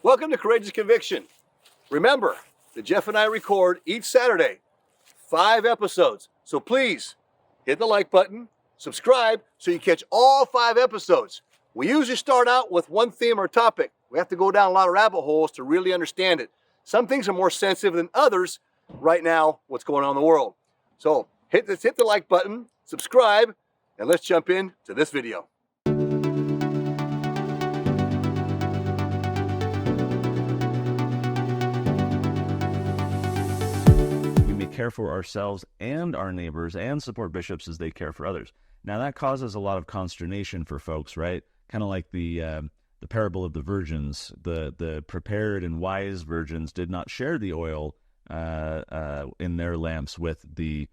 Welcome to Courageous Conviction. Remember that Jeff and I record each Saturday 5 episodes. So please hit the like button, subscribe so you catch all 5 episodes. We usually start out with one theme or topic. We have to go down a lot of rabbit holes to really understand it. Some things are more sensitive than others right now, what's going on in the world. So hit the like button, subscribe, and let's jump into this video. Care for ourselves and our neighbors and support bishops as they care for others. Now that causes a lot of consternation for folks, right? Kind of like the parable of the virgins. The prepared and wise virgins did not share the oil in their lamps with the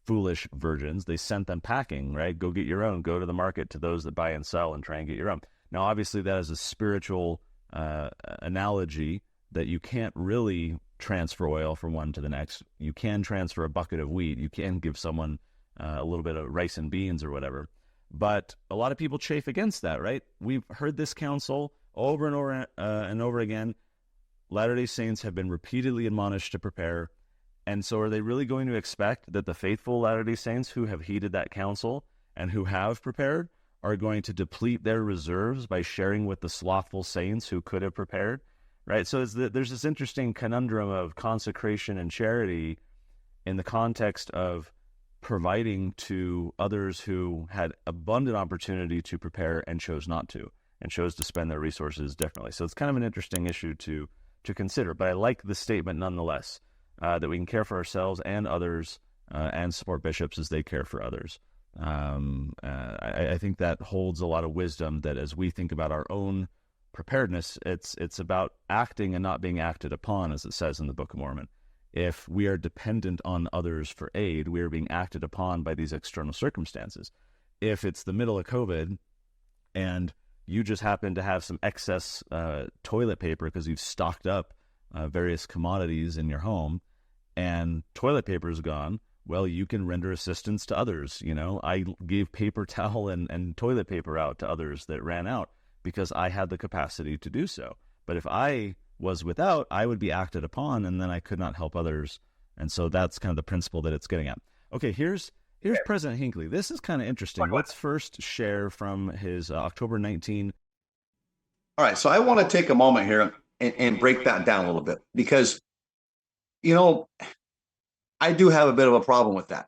foolish virgins. They sent them packing, right? Go get your own. Go to the market to those that buy and sell and try and get your own. Now, obviously, that is a spiritual analogy that you can't really transfer oil from one to the next. You can transfer a bucket of wheat. You can give someone a little bit of rice and beans or whatever. But a lot of people chafe against that, right? We've heard this counsel over and over again. Latter-day Saints have been repeatedly admonished to prepare. And so are they really going to expect that the faithful Latter-day Saints who have heeded that counsel and who have prepared are going to deplete their reserves by sharing with the slothful saints who could have prepared? Right, so there's this interesting conundrum of consecration and charity in the context of providing to others who had abundant opportunity to prepare and chose not to, and chose to spend their resources differently. So it's kind of an interesting issue to consider, but I like the statement nonetheless, that we can care for ourselves and others and support bishops as they care for others. I think that holds a lot of wisdom, that as we think about our own preparedness, it's about acting and not being acted upon, as it says in the Book of Mormon. If we are dependent on others for aid, we are being acted upon by these external circumstances. If it's the middle of COVID and you just happen to have some excess toilet paper because you've stocked up various commodities in your home and toilet paper is gone, well, you can render assistance to others. You know, I gave paper towel and toilet paper out to others that ran out, because I had the capacity to do so. But if I was without, I would be acted upon, and then I could not help others. And so that's kind of the principle that it's getting at. Okay, here's President Hinckley. This is kind of interesting. Let's first share from his October 19. All right, so I want to take a moment here and break that down a little bit, because, you know, I do have a bit of a problem with that,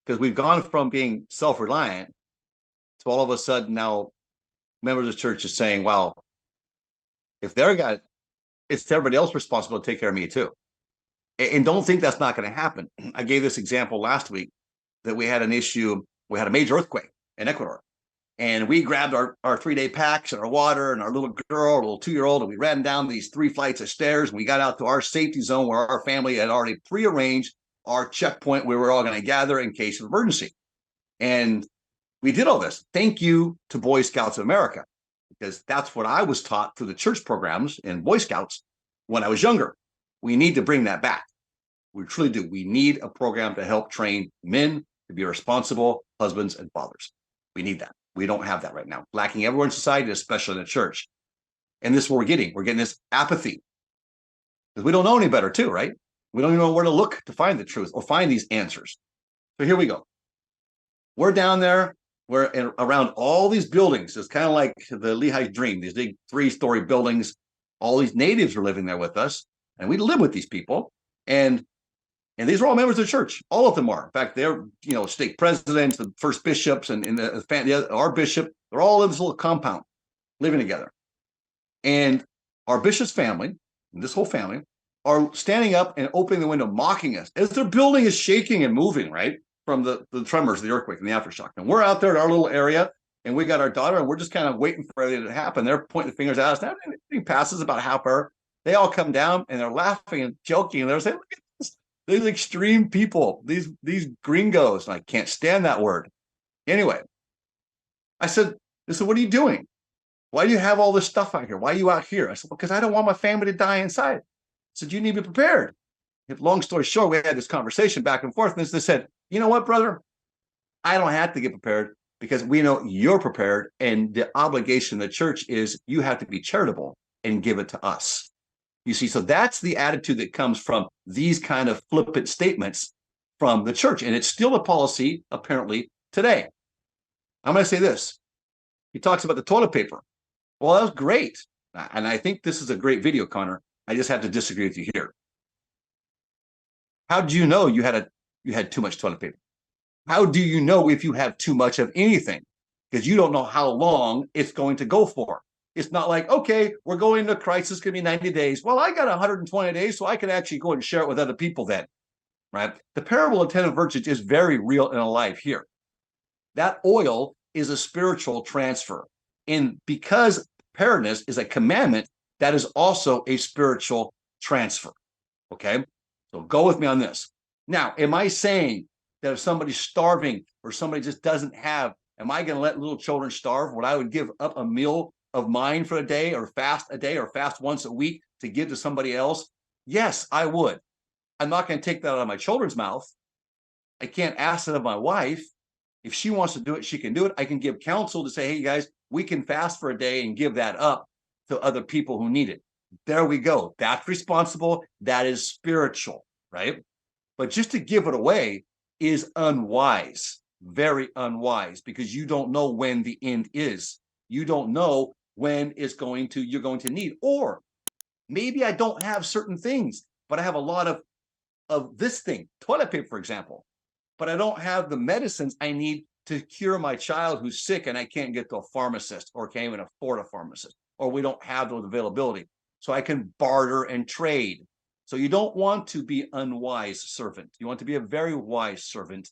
because we've gone from being self-reliant to all of a sudden now members of the church is saying, well, if they're got it, it's everybody else's responsibility to take care of me too. And don't think that's not going to happen. I gave this example last week that we had an issue. We had a major earthquake in Ecuador, and we grabbed our 3-day packs and our water and our little girl, our little 2-year-old, and we ran down these 3 flights of stairs, and we got out to our safety zone where our family had already prearranged our checkpoint where we were all going to gather in case of emergency. And we did all this. Thank you to Boy Scouts of America, because that's what I was taught through the church programs in Boy Scouts when I was younger. We need to bring that back. We truly do. We need a program to help train men to be responsible husbands and fathers. We need that. We don't have that right now. Lacking everywhere in society, especially in the church. And this is what we're getting. We're getting this apathy, because we don't know any better too, right? We don't even know where to look to find the truth or find these answers. So here we go. We're down there. We're around all these buildings. It's kind of like the Lehi's dream, these big 3-story buildings. All these natives are living there with us, and we live with these people. And these are all members of the church. All of them are. In fact, they're, you know, stake presidents, the first bishops, and our bishop. They're all in this little compound living together. And our bishop's family, this whole family, are standing up and opening the window, mocking us as their building is shaking and moving, right? From the tremors of the earthquake and the aftershock. And we're out there in our little area, and we got our daughter, and we're just kind of waiting for everything to happen. They're pointing the fingers at us. Now, everything passes about a half hour. They all come down, and they're laughing and joking. And they're saying, look at this. These extreme people, these gringos. And I can't stand that word. Anyway, I said, what are you doing? Why do you have all this stuff out here? Why are you out here? I said, because I don't want my family to die inside. I said, you need to be prepared. Long story short, we had this conversation back and forth, and they said, you know what, brother? I don't have to get prepared, because we know you're prepared, and the obligation of the church is you have to be charitable and give it to us. You see, so that's the attitude that comes from these kind of flippant statements from the church. And it's still a policy, apparently, today. I'm going to say this. He talks about the toilet paper. Well, that was great. And I think this is a great video, Connor. I just have to disagree with you here. How do you know you had too much toilet paper? How do you know if you have too much of anything? Because you don't know how long it's going to go for. It's not like, okay, we're going into a crisis, it's going to be 90 days. Well, I got 120 days, so I can actually go and share it with other people then, right? The parable of 10 virgins is very real and alive here. That oil is a spiritual transfer. And because preparedness is a commandment, that is also a spiritual transfer, okay? So go with me on this. Now, am I saying that if somebody's starving or somebody just doesn't have, am I going to let little children starve when I would give up a meal of mine for a day or fast once a week to give to somebody else? Yes, I would. I'm not going to take that out of my children's mouth. I can't ask it of my wife. If she wants to do it, she can do it. I can give counsel to say, hey, guys, we can fast for a day and give that up to other people who need it. There we go. That's responsible. That is spiritual, right? But just to give it away is unwise, very unwise, because you don't know when the end is. You don't know when you're going to need. Or maybe I don't have certain things, but I have a lot of this thing, toilet paper, for example, but I don't have the medicines I need to cure my child who's sick and I can't get to a pharmacist or can't even afford a pharmacist, or we don't have those availability. So I can barter and trade. So you don't want to be unwise servant. You want to be a very wise servant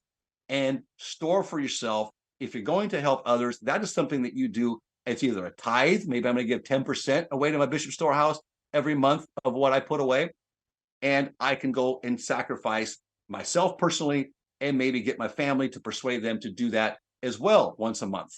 and store for yourself. If you're going to help others, that is something that you do. It's either a tithe. Maybe I'm going to give 10% away to my bishop storehouse every month of what I put away. And I can go and sacrifice myself personally and maybe get my family to persuade them to do that as well once a month,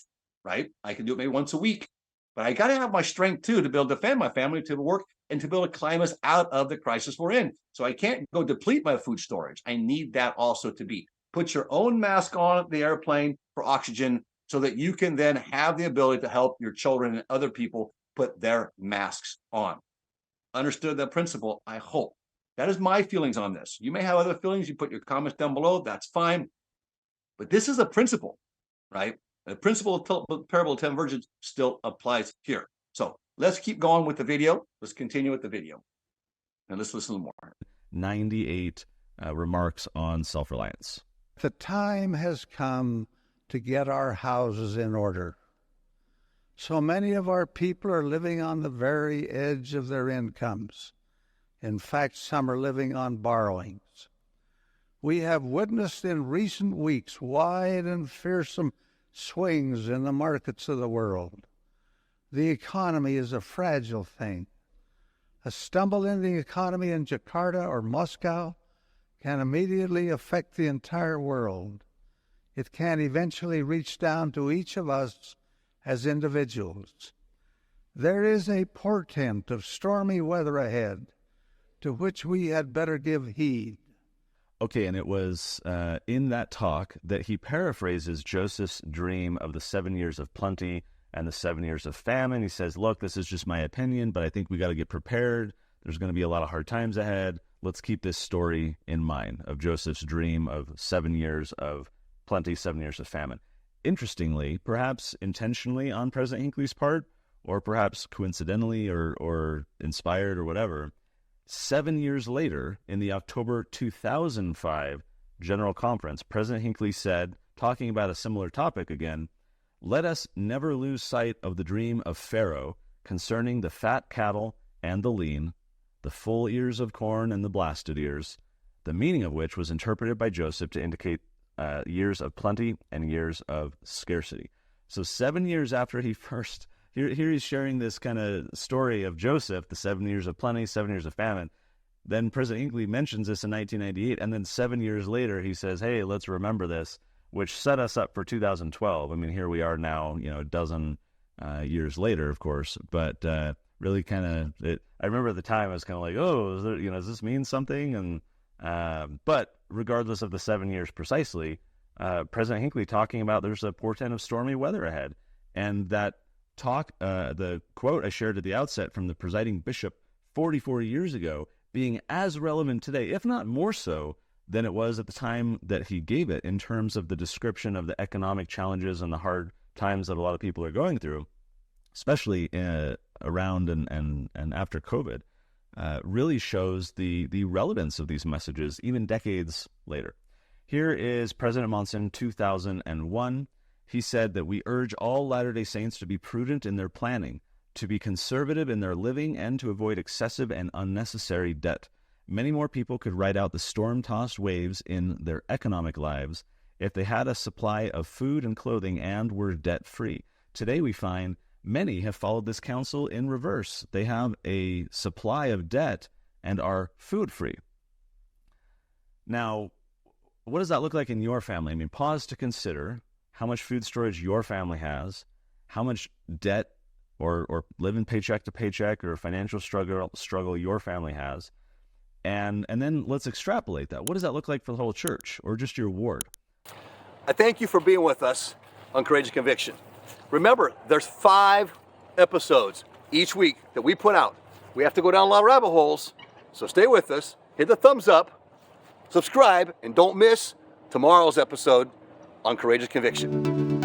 right? I can do it maybe once a week. But I got to have my strength, too, to be able to defend my family, to work, and to be able to climb us out of the crisis we're in. So I can't go deplete my food storage. I need that also to be. Put your own mask on the airplane for oxygen so that you can then have the ability to help your children and other people put their masks on. Understood that principle, I hope. That is my feelings on this. You may have other feelings. You put your comments down below. That's fine. But this is a principle, right? The principle of the parable of 10 virgins still applies here. So let's keep going with the video. Let's continue with the video. And let's listen to more. 98 remarks on self-reliance. The time has come to get our houses in order. So many of our people are living on the very edge of their incomes. In fact, some are living on borrowings. We have witnessed in recent weeks wide and fearsome swings in the markets of the world. The economy is a fragile thing. A stumble in the economy in Jakarta or Moscow can immediately affect the entire world. It can eventually reach down to each of us as individuals. There is a portent of stormy weather ahead, to which we had better give heed. Okay, and it was in that talk that he paraphrases Joseph's dream of the 7 years of plenty and the 7 years of famine. He says, look, this is just my opinion, but I think we got to get prepared. There's going to be a lot of hard times ahead. Let's keep this story in mind of Joseph's dream of 7 years of plenty, 7 years of famine. Interestingly, perhaps intentionally on President Hinckley's part, or perhaps coincidentally or inspired or whatever, 7 years later, in the October 2005 General Conference, President Hinckley said, talking about a similar topic again, let us never lose sight of the dream of Pharaoh concerning the fat cattle and the lean, the full ears of corn and the blasted ears, the meaning of which was interpreted by Joseph to indicate years of plenty and years of scarcity. So 7 years after he first... Here he's sharing this kind of story of Joseph, the 7 years of plenty, 7 years of famine. Then President Hinckley mentions this in 1998, and then 7 years later he says, hey, let's remember this, which set us up for 2012. I mean, here we are now, a dozen years later, of course, but really kind of, I remember at the time I was kind of like, oh, is there, does this mean something? And but regardless of the 7 years precisely, President Hinckley talking about there's a portent of stormy weather ahead, and that the quote I shared at the outset from the presiding bishop 44 years ago being as relevant today, if not more so, than it was at the time that he gave it in terms of the description of the economic challenges and the hard times that a lot of people are going through, especially around and after COVID, really shows the relevance of these messages even decades later. Here is President Monson, 2001. He said that we urge all Latter-day Saints to be prudent in their planning, to be conservative in their living, and to avoid excessive and unnecessary debt. Many more people could ride out the storm-tossed waves in their economic lives if they had a supply of food and clothing and were debt-free. Today we find many have followed this counsel in reverse. They have a supply of debt and are food-free. Now, what does that look like in your family? I mean, pause to consider how much food storage your family has, how much debt or living paycheck to paycheck or financial struggle your family has. And then let's extrapolate that. What does that look like for the whole church or just your ward? I thank you for being with us on Courageous Conviction. Remember, there's 5 episodes each week that we put out. We have to go down a lot of rabbit holes, so stay with us, hit the thumbs up, subscribe, and don't miss tomorrow's episode on Courageous Conviction.